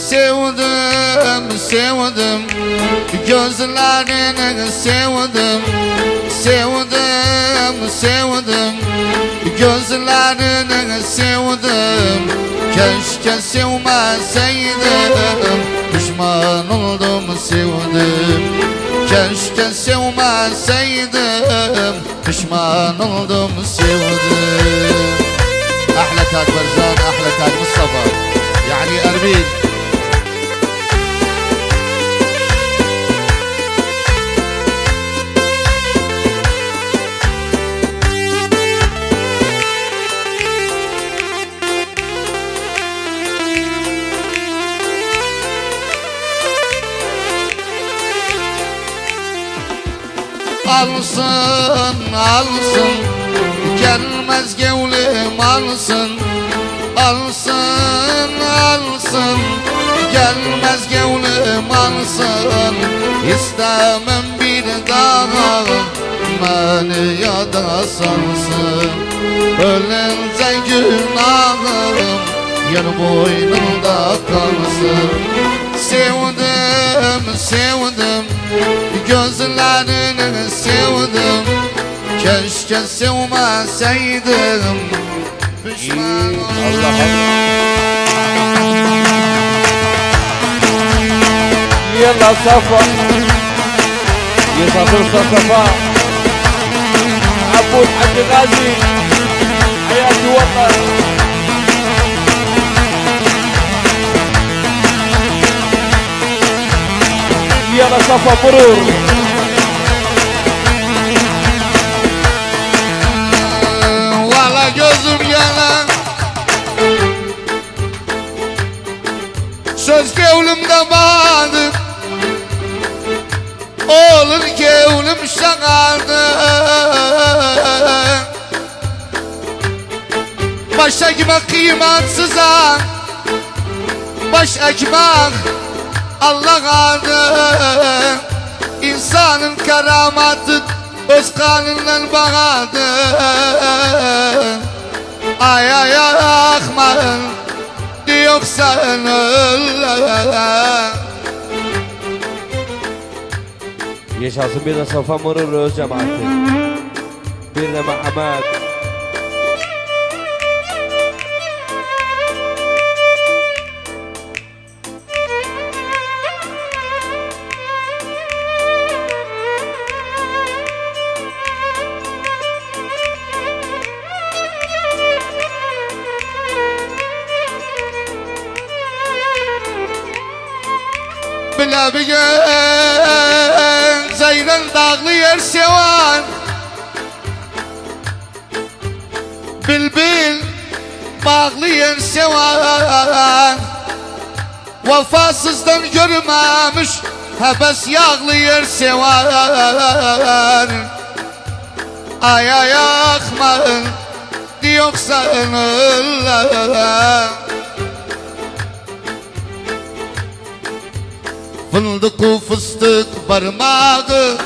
Sevdim, sevdim, gözlerini sevdim. Sevdim, sevdim, gözlerini sevdim. Keşke sevmeseydim, pişman oldum sevdim. Keşke sevmeseydim, pişman oldum sevdim. أحلى تاج برزان، أحلى تاج مصطفى، يعني أربيل. Alsın, alsın, gelmez gevlim alsın. Alsın, alsın, gelmez gevlim alsın. İstemem bir daha beni yada sansın. Ölünce günahım yer boynumda kalsın. Sevdim, sevdim, gözlerini sevdim. Keşke sevmeseydim, pişman oldum. Allah Allah. Yalla Safa, يسافر صفا عبود حق غازي حياتي وطن. يلا صفا مرور. Gözüm yalan, söz gevlimde vardı, olur gevlim şakardı. Baş ekmek kıymatsıza, baş ekmek Allah adı. İnsanın keramatı öz kanından bağadı. Ay ay akman yoksa Yaşasın bir de Safa Murur öz cemaati, bir de Muhammed. Bile bir gün Zeyren dağlı yer sevan, Bilbil bağlı yer sevan. Vefasızdan görmemiş hebes yağlı yer sevan. Ay ay akman yoksa fındık fıstık parmağı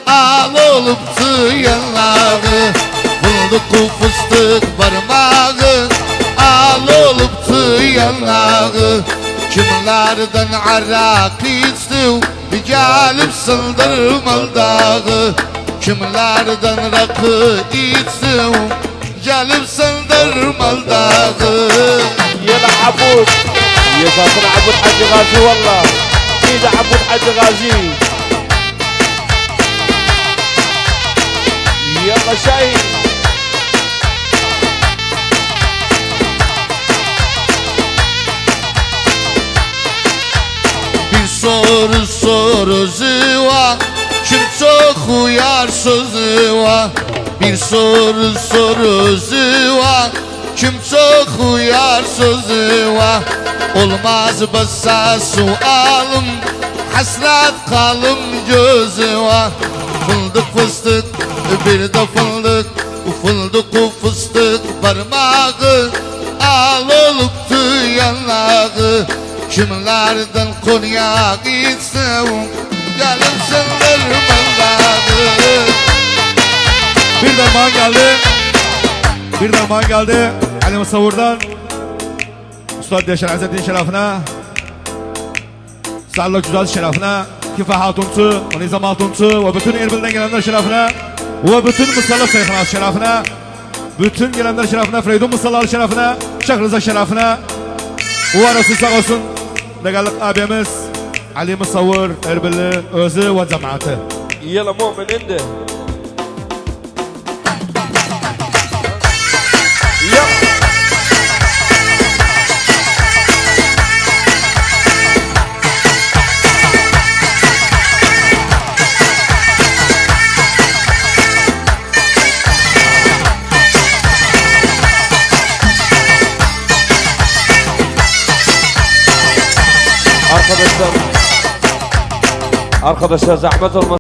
al oluptu yanağı. Fındık fıstık parmağı al oluptu yanağı. Kimlerden arak içtim gelip sındırmalı dağı. Kimlerden rakı içtim gelip sındırmalı dağı. Yela Abud, Yaşasın Abud Hacı Gazi valla. إذا عبود حج غازي يلا شاي. Bir soru sorusu var, kim çok uyar sözü var. Bir soru sorusu var, kim çok uyar sözü var. Olmaz basa sualım, hasret kalım gözü var. Fındık fıstık bir de fındık, fındık fıstık parmağı al oluptu yanağı. Kimlerden konyak içsem gelip sındırmalı. Bir derman geldi. Bir derman geldi. Ali Musavur'dan Ustad Yaşar Azzettin şerefine Sağlık Güzel şerefine, Kifa Hatuncu, Nizam Hatuncu ve bütün Erbil'den gelenler şerefine ve bütün Musallar Seyhanat şerefine, bütün gelenler şerefine, Freydun Musallar şerefine, Şahrıza şerefine ve Resul sağ olsun Degallık abimiz Ali Musavvır, Erbil'li özü ve cemaati. يلا مؤمن عنده Arkadaşlar zahmet olmaz.